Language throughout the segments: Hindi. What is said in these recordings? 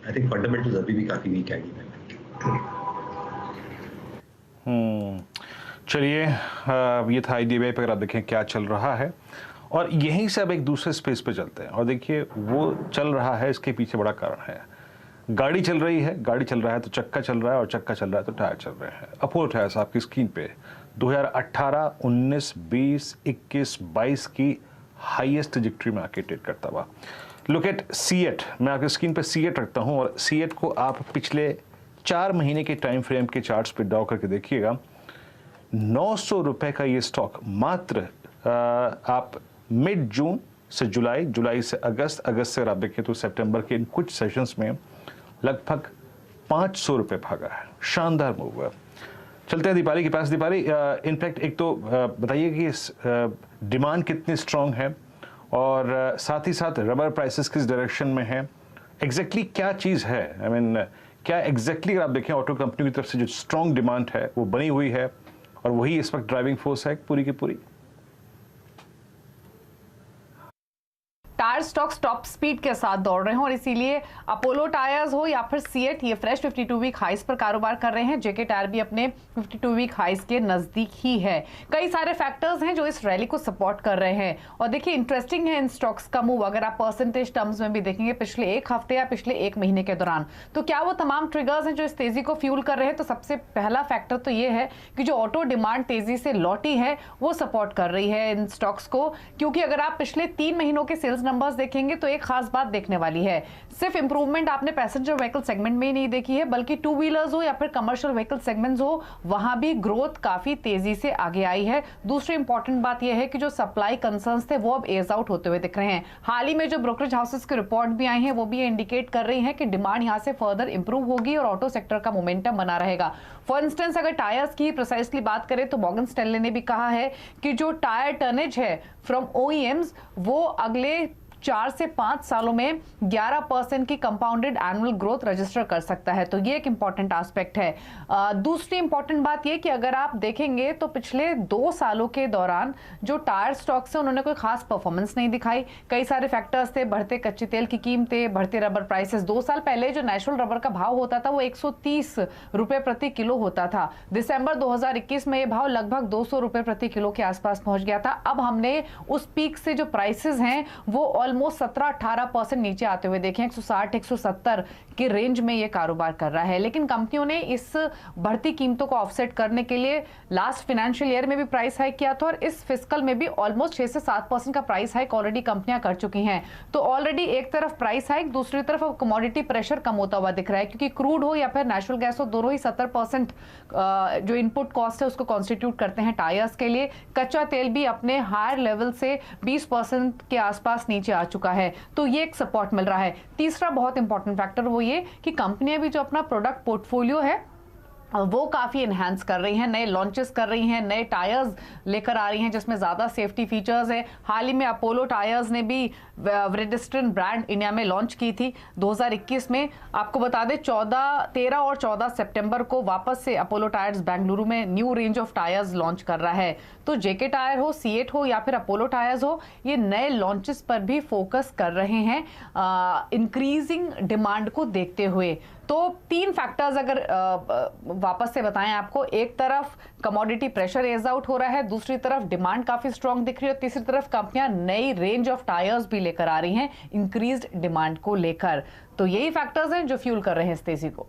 आई थिंक फंडामेंटल्स अभी भी काफी वीक है। चलिए, ये था IDBI पर। आप देखें क्या चल रहा है, और यहीं से अब एक दूसरे स्पेस पे चलते हैं और देखिए वो चल रहा है, इसके पीछे बड़ा कारण है। गाड़ी चल रही है, गाड़ी चल रहा है तो चक्का चल रहा है, और चक्का चल रहा है तो टायर चल रहे हैं। अपोलो टायर्स आपकी स्क्रीन पे 2018, 19, 20, 21, 22 की हाईएस्ट ट्रैजेक्टरी में आके ट्रेड करता हुआ। लुक एट सीएट, मैं आपकी स्क्रीन पे सीएट रखता हूं, और सीएट को आप पिछले 4 महीने के टाइम फ्रेम के चार्ट्स पे ड्रॉ करके देखिएगा। 900 रुपए का ये स्टॉक मात्र आप मिड जून से जुलाई, जुलाई से अगस्त, अगस्त से अगर आप देखें तो सितंबर के इन कुछ सेशंस में लगभग 500 रुपए भागा है। शानदार मूव है। चलते हैं दीपाली के पास। दीपाली, इनफैक्ट एक तो बताइए कि डिमांड कितनी स्ट्रांग है, और साथ ही साथ रबर प्राइसेस किस डायरेक्शन में है, एग्जैक्टली क्या चीज़ है। आई मीन क्या एग्जैक्टली अगर आप देखें ऑटो कंपनी की तरफ से जो स्ट्रांग डिमांड है वो बनी हुई है, और वही इस वक्त ड्राइविंग फोर्स है पूरी की पूरी। टायर स्टॉक्स टॉप स्पीड के साथ दौड़ रहे हैं, और इसीलिए अपोलो टायर्स हो या फिर सीएट, ये फ्रेश 52 वीक हाइस पर कारोबार कर रहे हैं। जेके टायर भी अपने 52 वीक हाइस के नजदीक ही है। कई सारे फैक्टर्स हैं जो इस रैली को सपोर्ट कर रहे हैं, और देखिए इंटरेस्टिंग है इन स्टॉक्स का मूव। अगर आप परसेंटेज टर्म्स में भी देखेंगे पिछले एक हफ्ते या पिछले एक महीने के दौरान, तो क्या वो तमाम ट्रिगर्स हैं जो इस तेजी को फ्यूल कर रहे हैं। तो सबसे पहला फैक्टर तो ये है कि जो ऑटो डिमांड तेजी से लौटी है वो सपोर्ट कर रही है इन स्टॉक्स को, क्योंकि अगर आप पिछले 3 महीनों के सेल्स नंबर्स देखेंगे तो एक खास बात देखने वाली है। सिर्फ इंप्रूवमेंट आपने पैसेंजर व्हीकल सेगमेंट में ही नहीं देखी है, बल्कि टू व्हीलर्स हो या फिर कमर्शियल व्हीकल सेगमेंट्स हो, वहां भी ग्रोथ काफी तेजी से आगे आई है। दूसरी इंपॉर्टेंट बात यह है कि जो सप्लाई कंसर्न्स थे वो अब एज आउट होते हुए दिख रहे हैं। हाल ही में जो ब्रोकरेज हाउसेस की रिपोर्ट भी आई है वो भी इंडिकेट कर रही है कि डिमांड यहां से फर्दर इंप्रूव होगी और ऑटो सेक्टर का मोमेंटम बना रहेगा। फॉर इंस्टेंस अगर टायर्स की प्रिसाइसली बात करें तो मॉर्गन स्टैनले ने भी कहा है कि जो टायर टनेज है फ्रॉम OEMs वो अगले 4 से 5 सालों में 11% की कंपाउंडेड एनुअल ग्रोथ रजिस्टर कर सकता है। तो ये एक इंपॉर्टेंट एस्पेक्ट है। दूसरी इंपॉर्टेंट बात ये कि अगर आप देखेंगे तो पिछले 2 सालों के दौरान जो टायर स्टॉक्स है उन्होंने कोई खास परफॉर्मेंस नहीं दिखाई। कई सारे फैक्टर्स थे, बढ़ते कच्चे तेल की कीमतें, बढ़ते रबर प्राइसेस। 2 साल पहले जो नेचुरल रबर का भाव होता था वो 130 रुपए प्रति किलो होता था। दिसंबर 2021 में ये भाव लगभग 200 रुपए प्रति किलो के आसपास पहुंच गया था। अब हमने उस पीक से जो प्राइसेस हैं वो ऑलमोस्ट 17-18% नीचे आते हुए देखें। 160-170 के रेंज में ये कारोबार कर रहा है। लेकिन कंपनियों ने इस बढ़ती कीमतों को ऑफसेट करने के लिए लास्ट फाइनेंशियल ईयर में भी प्राइस हाइक किया था, और इस फिस्कल में भी ऑलमोस्ट 6 से 7% का प्राइस हाइक ऑलरेडी कंपनियां कर चुकी हैं। तो ऑलरेडी एक तरफ प्राइस हाइक, दूसरी तरफ अब कमोडिटी प्रेशर कम होता हुआ दिख रहा है, क्योंकि क्रूड हो या फिर नेचुरल गैस हो, दोनों ही 70% जो इनपुट कॉस्ट है उसको कॉन्स्टिट्यूट करते हैं टायर्स के लिए। कच्चा तेल भी अपने हायर लेवल से 20% के आसपास नीचे आ चुका है, तो ये एक सपोर्ट मिल रहा है। तीसरा बहुत इंपॉर्टेंट फैक्टर वो ये कि कंपनियां भी जो अपना प्रोडक्ट पोर्टफोलियो है वो काफी एनहांस कर रही हैं, नए लॉन्चेस कर रही हैं, नए टायर्स लेकर आ रही हैं जिसमें ज्यादा सेफ्टी फीचर्स है। हाल ही में अपोलो टायर्स ने भी व्रेडिस्टन ब्रांड इंडिया में लॉन्च की थी 2021 में। आपको बता दें 13 और 14 सितंबर को वापस से अपोलो टायर्स बेंगलुरु में new range of tyres launch कर रहा है। तो जेके टायर हो, सीएट हो या फिर अपोलो टायर्स हो, ये नए लॉन्चेस पर भी फोकस कर रहे हैं इंक्रीजिंग डिमांड को देखते हुए। तो 3 फैक्टर्स अगर वापस से बताएं आपको, एक तरफ कमोडिटी प्रेशर एज आउट हो रहा है, दूसरी तरफ डिमांड काफी स्ट्रांग दिख रही है, और तीसरी तरफ कंपनियां नई रेंज ऑफ टायर्स भी लेकर आ रही हैं इंक्रीज्ड डिमांड को लेकर। तो यही फैक्टर्स हैं जो फ्यूल कर रहे हैं इस तेजी को।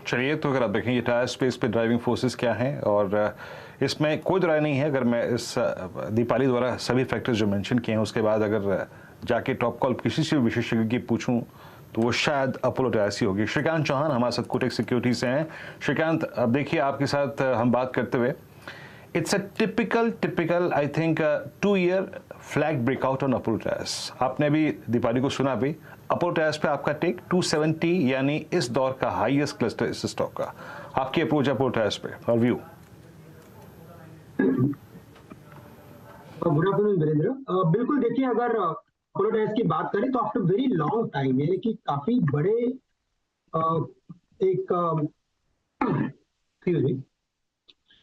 चलिए, तो अगर आप देखें ये टायर स्पेस पे ड्राइविंग फोर्सेस क्या हैं, और इसमें कोई राय नहीं है। अगर मैं इस दीपाली द्वारा सभी फैक्टर्स जो मेंशन किए हैं उसके बाद अगर जाके टॉप कॉल किसी से भी विशेषज्ञ की पूछूं तो वो शायद अपोलो टायर्स ही होगी। श्रीकांत चौहान हमारे साथ कोटक सिक्योरिटी से हैं। श्रीकांत, अब देखिए आपके साथ हम बात करते हुए, it's a typical I think 2 year flag breakout on Apollo tyres. आपने भी दीपाली को सुना भी। अपोलो टायर्स पे आपका टेक 270 यानी इस दौर का हाईएस्ट क्लस्टर इस स्टॉक का। आपकी अप्रोच अपोलो टायर्स पे और व्यू। Good afternoon Virendra. बिल्कुल, देखिए अगर अपोलो टायर्स की बात करें तो आफ्टर वेरी लॉन्ग टाइम, यानी कि काफी बड़े एक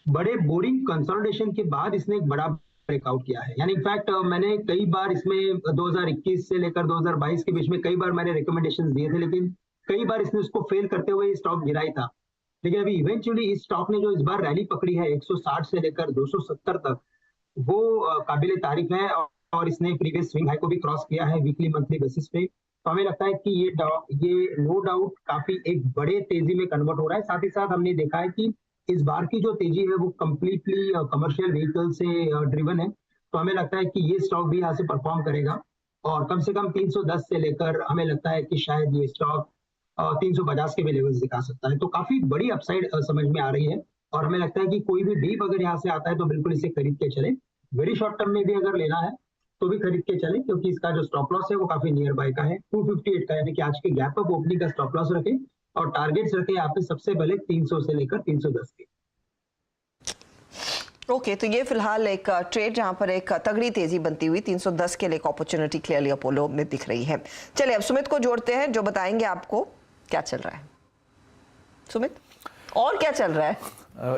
बड़े बोरिंग कंसोलिडेशन के बाद इसने एक बड़ा ब्रेकआउट किया है। यानी इनफैक्ट मैंने कई बार इसमें 2021 से लेकर 2022 के बीच में कई बार मैंने रिकमेंडेशंस दिए थे, लेकिन कई बार इसने उसको फेल करते हुए स्टॉक गिरा ही था। लेकिन अभी इवेंचुअली इस स्टॉक ने जो इस बार रैली पकड़ी है 160 से लेकर 270 तक, वो काबिल तारीफ है। और इसने प्रीवियस स्विंग हाई को भी क्रॉस किया है वीकली मंथली बेसिस पे। तो हमें लगता है कि ये नो डाउट काफी एक बड़े तेजी में कन्वर्ट हो रहा है। साथ ही साथ हमने देखा है कि इस बार की जो तेजी है वो कम्प्लीटली कमर्शियल व्हीकल से ड्रिवन है। तो हमें लगता है कि ये स्टॉक भी यहाँ से परफॉर्म करेगा और कम से कम 310 से लेकर हमें लगता है कि शायद ये स्टॉक 350 के भी लेवल्स दिखा सकता है। तो काफी बड़ी अपसाइड समझ में आ रही है और हमें लगता है कि कोई भी डीप अगर यहाँ से आता है तो बिल्कुल इसे खरीद के चले। वेरी शॉर्ट टर्म में भी अगर लेना है तो भी खरीद के चले, क्योंकि इसका जो स्टॉप लॉस है वो काफी नियर बाय का है 258 का, यानी कि आज के गैप अप ओपनिंग का स्टॉप लॉस रखें और टारगेट्स रखें यहाँ पे सबसे पहले 300 से लेकर 310 के। ओके, तो ये फिलहाल एक ट्रेड जहां पर एक तगड़ी तेजी बनती हुई 310 के लिए एक अपॉर्चुनिटी क्लियरली अपोलो में दिख रही है। चलिए अब सुमित को जोड़ते हैं जो बताएंगे आपको क्या चल रहा है। सुमित, और क्या चल रहा है?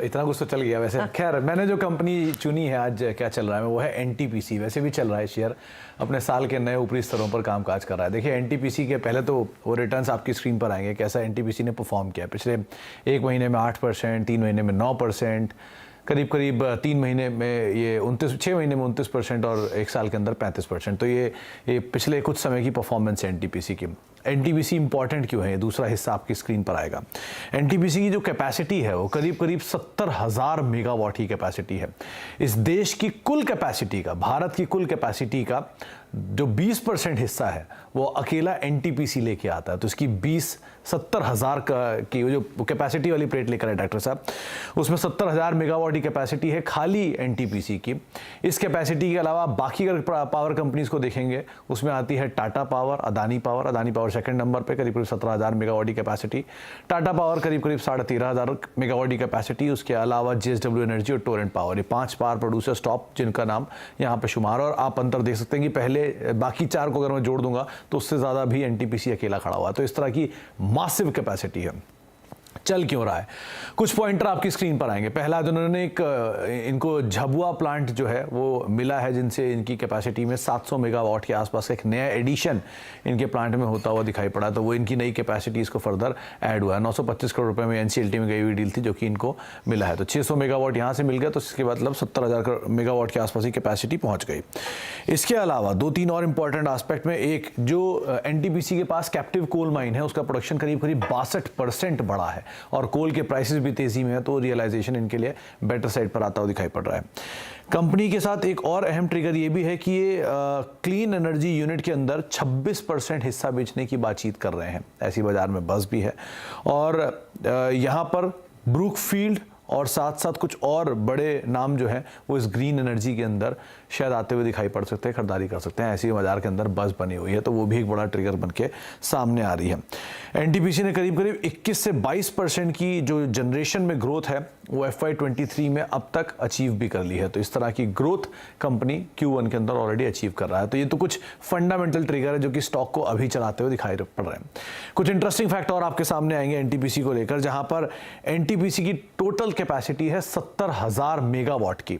इतना कुछ तो चल गया वैसे। खैर, मैंने जो कंपनी चुनी है आज क्या चल रहा है वो है एनटीपीसी। वैसे भी चल रहा है शेयर अपने साल के नए ऊपरी स्तरों पर कामकाज कर रहा है। देखिए एनटीपीसी के पहले तो वो रिटर्न्स आपकी स्क्रीन पर आएंगे कैसा एनटीपीसी ने परफॉर्म किया। पिछले एक महीने में 8%, 3 महीने में 9%, करीब 3 महीने में ये 6 महीने में 29% और एक साल के अंदर 35%। तो ये पिछले कुछ समय की परफॉर्मेंस है एनटीपीसी की। एनटीपीसी इंपॉर्टेंट क्यों है, दूसरा हिस्सा आपकी स्क्रीन पर आएगा। एनटीपीसी की जो कैपेसिटी है वो करीब 70,000 मेगावाट की कैपेसिटी है। इस देश की कुल कैपेसिटी का, भारत की कुल कैपेसिटी का जो 20% हिस्सा है वो अकेला एनटीपीसी लेके आता है। तो इसकी 70,000 की जो कैपेसिटी वाली प्लेट लेकर है डॉक्टर साहब, उसमें 70,000 मेगावाट की कैपेसिटी है खाली एनटीपीसी की। इस कैपेसिटी के अलावा बाकी अगर पावर कंपनीज को देखेंगे उसमें आती है Tata power, Adani power second number पे करीब 17,000 मेगावाट की कैपेसिटी, टाटा पावर करीब 13,500 मेगावाट की कैपेसिटी। उसके अलावा जेएसडब्ल्यू एनर्जी और टोरेंट पावर, ये 5 पावर प्रोड्यूसर्स टॉप जिनका नाम यहाँ पे शुमार। और आप अंतर देख सकते हैं कि पहले बाकी 4 को अगर मैं जोड़ दूंगा तो उससे ज्यादा भी एनटीपीसी अकेला खड़ा हुआ। तो इस तरह की मासिव कैपेसिटी है। चल क्यों रहा है, कुछ पॉइंटर आपकी स्क्रीन पर आएंगे। पहला, जिन्होंने इनको झबुआ प्लांट जो है वो मिला है, जिनसे इनकी कैपेसिटी में 700 मेगावाट के आसपास एक नया एडिशन इनके प्लांट में होता हुआ दिखाई पड़ा। तो वो इनकी नई कैपेसिटी इसको फर्दर ऐड हुआ है। 925 करोड़ रुपए में एनसीएलटी में गई हुई डील थी जो कि इनको मिला है। तो 600 मेगावाट यहाँ से मिल गया, तो इसके मतलब 70,000 मेगावाट के आसपास ही कैपेसिटी पहुंच गई। इसके अलावा 2-3 और इंपॉर्टेंट एस्पेक्ट में, एक जो एनटीपीसी के पास कैप्टिव कोल माइन है उसका प्रोडक्शन करीब 62% बढ़ा है और कोल के प्राइसेस भी तेजी में है। तो रियलाइजेशन इनके लिए बेटर साइड पर आता हुआ दिखाई पड़ रहा है। कंपनी के साथ एक और अहम ट्रिगर ये भी है कि ये क्लीन एनर्जी यूनिट के अंदर 26% हिस्सा बेचने की बातचीत कर रहे हैं। ऐसी बाजार में बज़ भी है। और यहाँ पर ब्रूकफील्ड और साथ साथ कुछ और बड़े नाम जो हैं वो इस ग्रीन एनर्जी के अंदर शायद आते हुए दिखाई पड़ सकते हैं, खरीदारी कर सकते हैं। ऐसी बाजार के अंदर बज़ बनी हुई है, तो वो भी एक बड़ा ट्रिगर बन के सामने आ रही है। एनटीपीसी ने करीब 21 से 22% की जो जनरेशन में ग्रोथ है वो FY23 में अब तक अचीव भी कर ली है। तो इस तरह की ग्रोथ कंपनी Q1 के अंदर ऑलरेडी अचीव कर रहा है। तो ये तो कुछ फंडामेंटल ट्रिगर है जो कि स्टॉक को अभी चलाते हुए दिखाई पड़ रहे हैं। कुछ इंटरेस्टिंग फैक्ट और आपके सामने आएंगे एनटीपीसी को लेकर, जहां पर एनटीपीसी की टोटल कैपेसिटी है 70,000 मेगावाट की।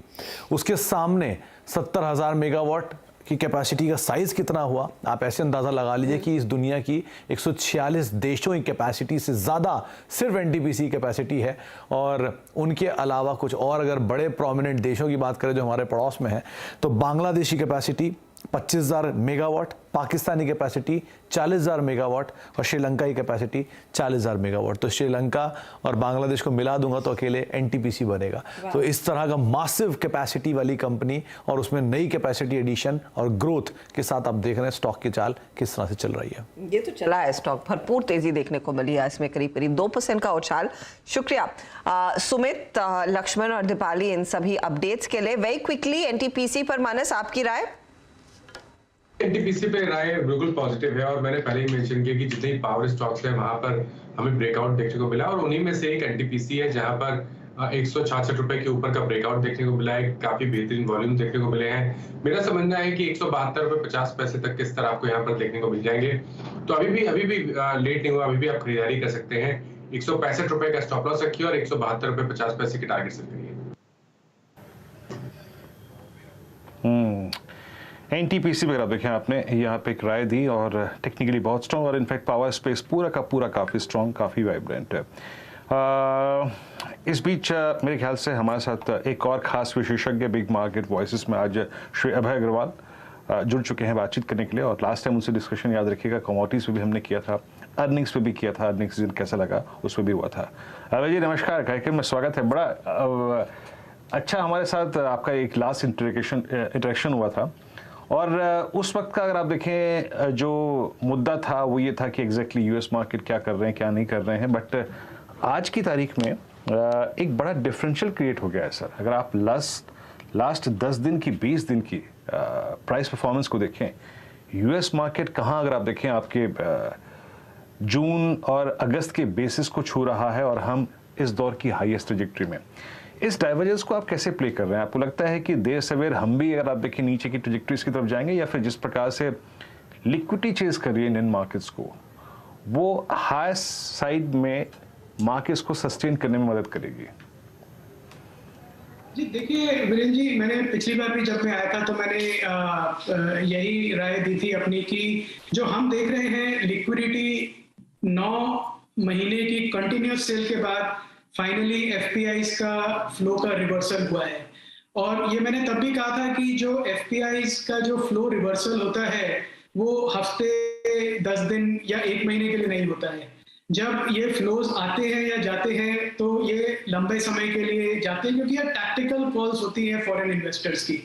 उसके सामने 70,000 मेगावाट की कैपेसिटी का साइज कितना हुआ, आप ऐसे अंदाजा लगा लीजिए कि इस दुनिया की 146 देशों की कैपेसिटी से ज़्यादा सिर्फ एनटीपीसी कैपेसिटी है। और उनके अलावा कुछ और अगर बड़े प्रोमिनेंट देशों की बात करें जो हमारे पड़ोस में है, तो बांग्लादेश की capacity 25,000 megawatt, Pakistani capacity 40,000 megawatt और श्रीलंका की कैपेसिटी 40,000 मेगावाट। तो श्रीलंका और बांग्लादेश को मिला दूंगा तो अकेले एनटीपीसी बनेगा। तो इस तरह का मासिव कैपेसिटी वाली कंपनी और उसमें नई कैपेसिटी एडिशन और ग्रोथ के साथ आप देख रहे हैं स्टॉक की चाल किस तरह से चल रही है। ये तो चला है स्टॉक, भरपूर तेजी देखने को मिली है इसमें, करीब 2% का उछाल। शुक्रिया सुमित, लक्ष्मण और दीपाली इन सभी अपडेट्स के लिए। वेरी क्विकली एनटीपीसी पर मानस आपकी राय? एनटीपीसी पे राय बिल्कुल पॉजिटिव है और मैंने पहले ही मेंशन किया कि जितने पावर स्टॉक्स है वहां पर हमें ब्रेकआउट देखने को मिला और उन्हीं में से एक एनटीपीसी है जहां पर 166 रुपए के ऊपर का ब्रेकआउट देखने को मिला है। काफी बेहतरीन वॉल्यूम देखने को मिले हैं। मेरा समझना है कि 172 रुपए 50 पैसे तक किस तरह आपको यहाँ पर देखने को मिल जाएंगे। तो अभी भी लेट नहीं हुआ, अभी भी आप खरीदारी कर सकते हैं। 165 रुपए का स्टॉप लॉस रखिए और 172 रुपए 50 पैसे के टारगेट से रखिए। एनटीपीसी वगैरह देखें आपने यहाँ पे एक राय दी और टेक्निकली बहुत स्ट्रॉन्ग और इनफैक्ट पावर स्पेस पूरा का पूरा काफ़ी स्ट्रॉन्ग, काफ़ी वाइब्रेंट है। इस बीच मेरे ख्याल से हमारे साथ एक और ख़ास विशेषज्ञ बिग मार्केट वॉइसेस में आज श्री अभय अग्रवाल जुड़ चुके हैं बातचीत करने के लिए। और लास्ट टाइम उनसे डिस्कशन याद रखिएगा कमोडिटीज़ पे भी हमने किया था, अर्निंग्स पे भी किया था, अर्निंग्स सीजन कैसा लगा उस पर भी हुआ था। अभय जी नमस्कार, कार्यक्रम में स्वागत है। बड़ा अच्छा हमारे साथ आपका एक लास्ट इंटरेक्शन हुआ था और उस वक्त का अगर आप देखें जो मुद्दा था वो ये था कि एग्जैक्टली यूएस मार्केट क्या कर रहे हैं क्या नहीं कर रहे हैं, बट आज की तारीख में एक बड़ा डिफरेंशियल क्रिएट हो गया है सर। अगर आप लास्ट 10 दिन की 20 दिन की प्राइस परफॉर्मेंस को देखें, यूएस मार्केट कहाँ अगर आप देखें आपके जून और अगस्त के बेसिस को छू रहा है और हम इस दौर की हाईएस्ट ट्रैजेक्टरी में। इस डाइवर्जेंस को आप कैसे प्ले कर रहे हैं? आपको लगता है कि देर सवेर हम भी अगर आप देखें नीचे की ट्रैजेक्टरीज की तरफ जाएंगे, या फिर जिस प्रकार से लिक्विडिटी चेज कर रही है इंडियन मार्केट्स को, वो हाई साइड में मार्केट्स को सस्टेन करने में मदद करेगी? जी देखिए वीरेंद्र जी, मैंने पिछली बार भी जब मैं आया था तो मैंने यही राय दी थी अपनी कि जो हम देख रहे हैं लिक्विडिटी 9 महीने की कंटिन्यूस सेल के बाद फाइनली एफपीआईज का फ्लो का रिवर्सल हुआ है। और ये मैंने तब भी कहा था कि जो एफपीआईज का जो फ्लो रिवर्सल होता है वो हफ्ते 10 दिन या 1 महीने के लिए नहीं होता है। जब ये फ्लोज आते हैं या जाते हैं तो ये लंबे समय के लिए जाते हैं, क्योंकि ये टैक्टिकल कॉल्स होती हैं फॉरेन इन्वेस्टर्स की।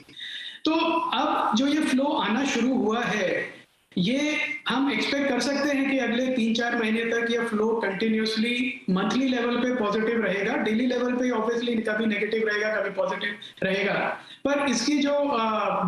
तो अब जो ये फ्लो आना शुरू हुआ है, ये हम एक्सपेक्ट कर सकते हैं कि अगले 3-4 महीने तक ये फ्लो कंटिन्यूसली मंथली लेवल पे पॉजिटिव रहेगा। डेली लेवल पे ऑब्वियसली कभी नेगेटिव रहेगा, कभी पॉजिटिव रहेगा, पर इसकी जो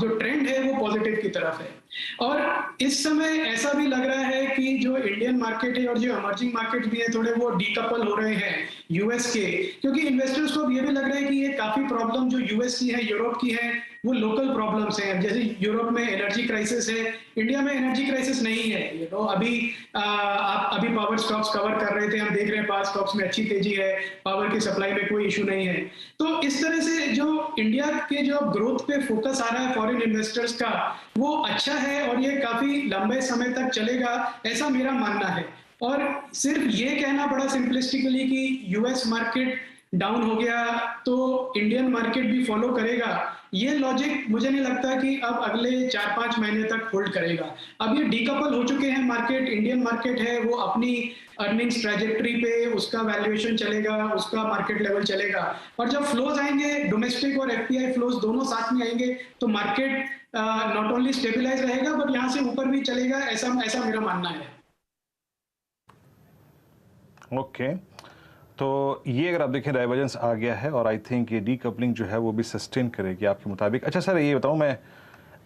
ट्रेंड है वो पॉजिटिव की तरफ है। और इस समय ऐसा भी लग रहा है कि जो इंडियन मार्केट है और जो इमर्जिंग मार्केट भी है थोड़े वो डीकपल हो रहे हैं यूएस के, क्योंकि इन्वेस्टर्स को ये भी लग रहा है कि ये काफी प्रॉब्लम जो यूएस की है, यूरोप की है, वो लोकल प्रॉब्लम्स हैं। जैसे यूरोप में एनर्जी क्राइसिस है, इंडिया में एनर्जी क्राइसिस नहीं है। आप अभी पावर स्टॉक्स कवर कर रहे थे, हम देख रहे हैं पावर स्टॉक्स में अच्छी तेजी है, पावर की सप्लाई में कोई इशू नहीं है। तो इस तरह से जो इंडिया के जो ग्रोथ पे फोकस आ रहा है फॉरेन इन्वेस्टर्स का, वो अच्छा है और ये काफी लंबे समय तक चलेगा, ऐसा मेरा मानना है। और सिर्फ ये कहना बड़ा सिंपलिस्टिकली कि यूएस मार्केट डाउन हो गया तो इंडियन मार्केट भी फॉलो करेगा, ये लॉजिक मुझे नहीं लगता कि अब अगले 4-5 महीने तक होल्ड करेगा। अब ये डीकपल हो चुके हैं मार्केट। इंडियन मार्केट है वो अपनी अर्निंग्स ट्रैजेक्टरी पे उसका वैल्यूएशन चलेगा, उसका मार्केट लेवल चलेगा, और जब फ्लोज आएंगे डोमेस्टिक और एफपीआई फ्लोज दोनों साथ में आएंगे तो मार्केट नॉट ओनली स्टेबलाइज रहेगा बट यहाँ से ऊपर भी चलेगा, ऐसा मेरा मानना है। ओके तो ये अगर आप देखें डाइवर्जेंस आ गया है और आई थिंक ये डीकपलिंग जो है वो भी सस्टेन करेगी आपके मुताबिक। अच्छा सर ये बताऊं, मैं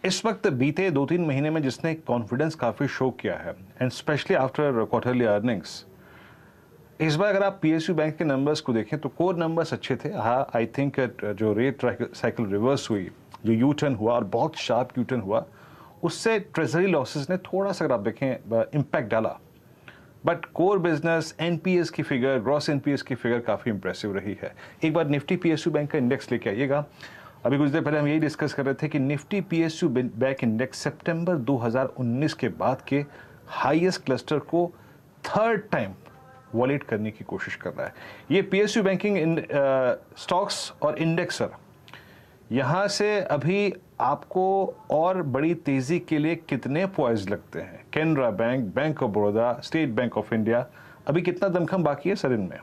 इस वक्त बीते 2-3 महीने में जिसने कॉन्फिडेंस काफ़ी शो किया है and specially after quarterly earnings, इस बार अगर आप पीएसयू बैंक के नंबर्स को देखें तो कोर नंबर्स अच्छे थे। हाँ आई थिंक जो रेट साइकिल रिवर्स हुई, जो यू टर्न हुआ और बहुत शार्प यू टर्न हुआ, उससे ट्रेजरी लॉसेस ने थोड़ा सा अगर आप देखें इम्पैक्ट डाला, बट कोर बिजनेस एनपीएस की फिगर, ग्रॉस एनपीएस की फिगर काफ़ी इंप्रेसिव रही है। एक बार निफ्टी पीएसयू बैंक का इंडेक्स लेके आइएगा। अभी कुछ देर पहले हम यही डिस्कस कर रहे थे कि निफ्टी पीएसयू बैंक इंडेक्स सितंबर 2019 के बाद के हाईएस्ट क्लस्टर को थर्ड टाइम वॉलेट करने की कोशिश कर रहा है। ये पीएसयू बैंकिंग स्टॉक्स और इंडेक्सर यहाँ से अभी आपको और बड़ी तेजी के लिए कितने पॉइंट्स लगते हैं? Canara bank, bank of Baroda, state bank of India, अभी कितना दमखम बाकी है सर इनमें?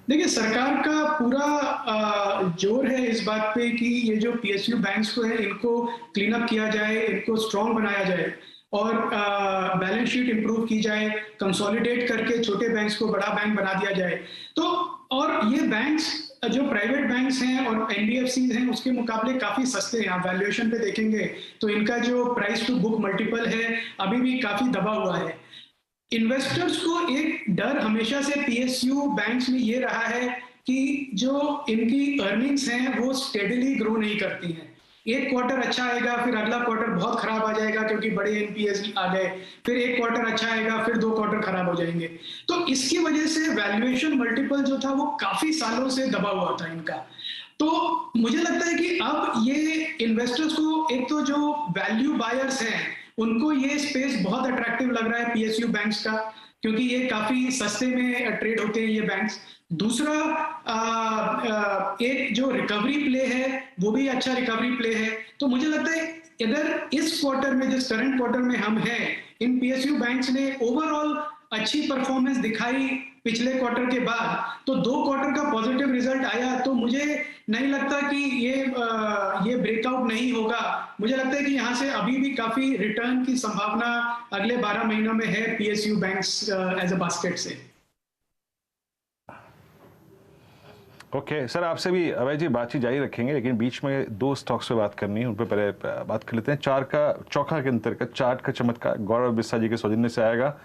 देखिए सरकार का पूरा जोर है इस बात पे कि ये जो पीएसयू बैंक्स को है इनको क्लीन अप किया जाए, इनको स्ट्रॉन्ग बनाया जाए और बैलेंस शीट इंप्रूव की जाए, कंसोलिडेट करके छोटे बैंक्स को बड़ा बैंक बना दिया जाए। तो और ये बैंक्स जो प्राइवेट बैंक्स हैं और एनबीएफसीज हैं उसके मुकाबले काफी सस्ते हैं। आप वैल्यूएशन पे देखेंगे तो इनका जो प्राइस टू बुक मल्टीपल है अभी भी काफी दबा हुआ है। इन्वेस्टर्स को एक डर हमेशा से पीएसयू बैंक्स में ये रहा है कि जो इनकी अर्निंग्स हैं वो स्टेडीली ग्रो नहीं करती हैं। एक क्वार्टर अच्छा आएगा, फिर अगला क्वार्टर बहुत खराब आ जाएगा क्योंकि बड़े एनपीएस आ गए, फिर एक क्वार्टर अच्छा आएगा, फिर 2 क्वार्टर खराब हो जाएंगे। तो इसकी वजह से वैल्यूएशन मल्टीपल जो था वो काफी सालों से दबा हुआ था इनका। तो मुझे लगता है कि अब ये इन्वेस्टर्स को, एक तो जो वैल्यू बायर्स हैं उनको ये स्पेस बहुत अट्रैक्टिव लग रहा है पीएसयू बैंक्स का, क्योंकि ये काफी सस्ते में ट्रेड होते हैं ये बैंक्स। दूसरा एक जो रिकवरी प्ले है वो भी अच्छा रिकवरी प्ले है। तो मुझे लगता है अगर इस क्वार्टर में, जिस करंट क्वार्टर में हम हैं, इन पीएसयू बैंक्स ने ओवरऑल अच्छी परफॉर्मेंस दिखाई पिछले क्वार्टर के बाद, तो 2 क्वार्टर का पॉजिटिव रिजल्ट आया, तो मुझे नहीं लगता कि ये ब्रेकआउट नहीं होगा। मुझे लगता है कि यहाँ से अभी भी काफी रिटर्न की संभावना अगले 12 महीनों में है PSU banks as a basket से। ओके सर, आपसे भी अभय जी बातचीत जारी रखेंगे, लेकिन बीच में 2 स्टॉक्स पे बात करनी है, उन पर पहले बात कर लेते हैं। चौका के अंतर्गत चार्ट का चमत्कार गौरव बिस्सा जी के सौजन्य से आएगा।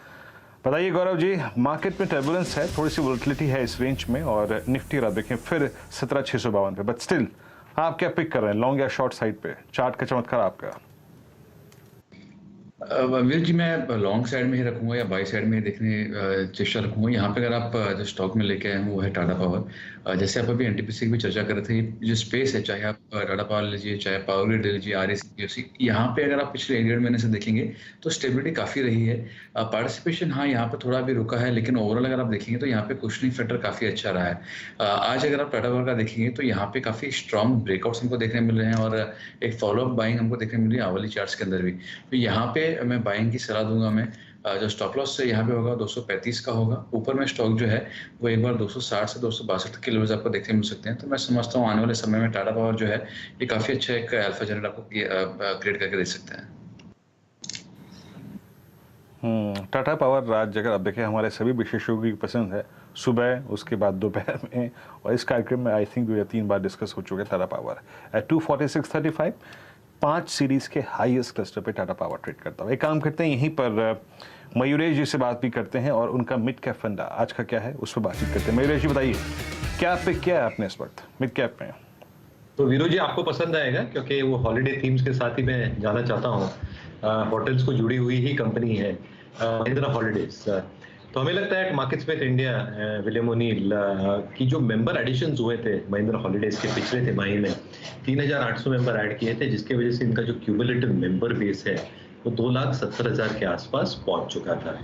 बताइए गौरव जी, मार्केट में टर्बुलेंस है, थोड़ी सी वोलेटिलिटी है इस रेंज में, और निफ्टी आप देखें फिर 17,652 पे, बट स्टिल आप क्या पिक कर रहे हैं, लॉन्ग या शॉर्ट साइड पे? चार्ट का चमत्कार आपका। विल जी, मैं लॉन्ग साइड में ही रखूंगा या बाई साइड में ही देखने चेष्टा रखूंगा। यहाँ पे अगर आप जो स्टॉक में लेके आए हैं वो है टाटा पावर। जैसे आप अभी एनटीपीसी की भी चर्चा कर रहे थे, जो स्पेस है, चाहे आप टाटा पावर लीजिए, चाहे पावर ग्रिड ले लीजिए, आरएससी, यहाँ पे अगर आप पिछले 1.5 महीने से देखेंगे तो स्टेबिलिटी काफ़ी रही है। पार्टिसिपेशन हाँ यहाँ पे थोड़ा भी रुका है, लेकिन ओवरऑल अगर आप देखेंगे तो यहाँ पे कुशनिंग फैक्टर काफ़ी अच्छा रहा है। आज अगर आप टाटा पावर का देखेंगे तो यहाँ पे काफ़ी स्ट्रॉन्ग ब्रेकआउट्स हमको देखने मिल रहे हैं, और एक फॉलोअप बाइंग हमको देखने मिल रही है आवली चार्ट्स के अंदर भी। तो यहाँ पे मैं बाइंग की सलाह दूंगा। मैं जो स्टॉप लॉस से यहाँ पे होगा 235 का होगा। ऊपर में स्टॉक जो है वो एक बार 260 से 262 के लेवल्स आपको देखने मिल सकते हैं। तो मैं समझता हूँ आने वाले समय में टाटा पावर जो है ये काफी अच्छा एक अल्फा जनरेट आपको क्रिएट करके दे सकते हैं। टाटा पावर आज अगर आप देखें हमारे सभी विशेषज्ञों की पसंद है, सुबह, उसके बाद दोपहर में, और इस कार्यक्रम में आई थिंक 3 बार डिस्कस हो चुके हैं। टाटा पावर एट 246.35 5 सीरीज के हाईएस्ट क्लस्टर पे टाटा पावर ट्रेड करता है। एक काम करते हैं, यहीं पर मयूरेश जी से बात भी करते हैं और उनका मिड कैप फंड आज का क्या है उस पर बातचीत करते हैं। मयूरेश जी बताइए, क्या पिक किया है आपने इस वक्त मिड कैप में? तो वीरू जी आपको पसंद आएगा, क्योंकि वो हॉलिडे थीम्स के साथ ही मैं जाना चाहता हूँ। होटल्स को जुड़ी हुई ही कंपनी है महिंद्रा हॉलिडेज। तो हमें लगता है market space India, William O'Neil की जो मेंबर एडिशंस हुए थे महिंद्रा हॉलिडेज के पिछले तिमाही में 3,800 मेंबर ऐड किए थे, जिसके वजह से इनका जो क्यूमुलेटिव मेंबर बेस है वो 2,70,000 के आसपास पहुंच चुका था।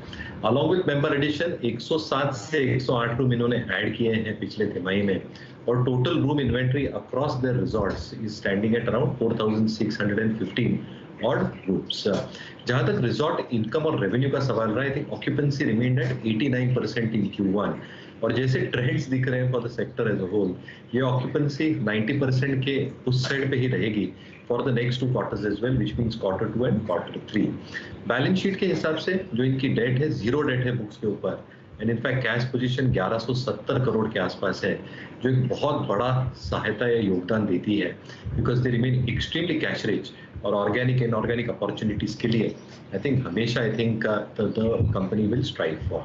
अलॉन्ग विद मेंबर एडिशन 107 से 108 रूम इन्होंने ऐड किए हैं पिछले तिमाही में, और total room inventory across their resorts is standing at around 4,615 odd rooms. जहां तक रिजॉर्ट इनकम और रेवेन्यू का सवाल रहा है, I think occupancy remained at 89% in Q1, और जैसे ट्रेंड्स दिख रहे हैं for the sector as a whole, ये ऑक्यूपेंसी 90% के उस साइड पे ही रहेगी for the next 2 quarters as well, which means Q2 and Q3। Balance sheet के हिसाब से जो इनकी डेट है, 0 डेट है बुक्स के ऊपर, and in fact cash position 1170 crore के आसपास है, जो एक बहुत बड़ा सहायता या योगदान देती है, because they remain extremely cash rich, और ऑर्गेनिक एंड ऑर्गेनिक अपॉर्चुनिटीज के लिए आई थिंक हमेशा the company will strive for.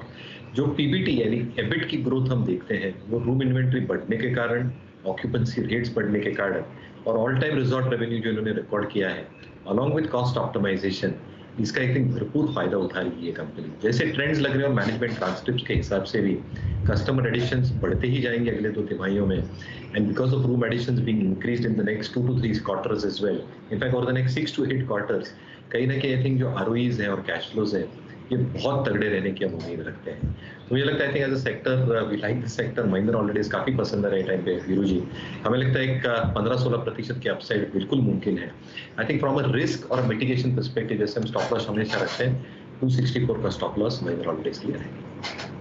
जो पीबीटी यानी एबिट की ग्रोथ हम देखते हैं वो रूम इन्वेंट्री बढ़ने के कारण, ऑक्यूपेंसी रेट्स बढ़ने के कारण, और ऑल टाइम रिजॉर्ट रेवेन्यू जो इन्होंने रिकॉर्ड किया है अलॉन्ग विद कॉस्ट ऑप्टिमाइजेशन, इसका एक दिन भरपूर फायदा उठा रही है कंपनी। जैसे ट्रेंड्स लग रहे हैं और मैनेजमेंट ट्रांसक्रिप्ट्स के हिसाब से भी कस्टमर एडिशंस बढ़ते ही जाएंगे अगले 2 तिमाहियों में, and because of room additions being increased in the next 2 to 3 quarters as well, in fact over the next 6 to 8 quarters, कहीं ना कहीं आई थिंक जो ROEs हैं और कैश फ्लोज हैं ये बहुत तगड़े रहने की हम उम्मीद रखते हैं। तो मुझे लगता है I think as a sector we like this sector. Mahindra Holidays काफी पसंद आ रहा है टाइम पे वीरू जी। हमें लगता है एक 15-16% की अपसाइड बिल्कुल मुमकिन है। I think from a risk और मिटिगेशन पर्सपेक्टिव, जैसे हम स्टॉप लॉस हमेशा रखते हैं, 264 का स्टॉप लॉस महिंद्रा हॉलिडेज के लिए रहेगा।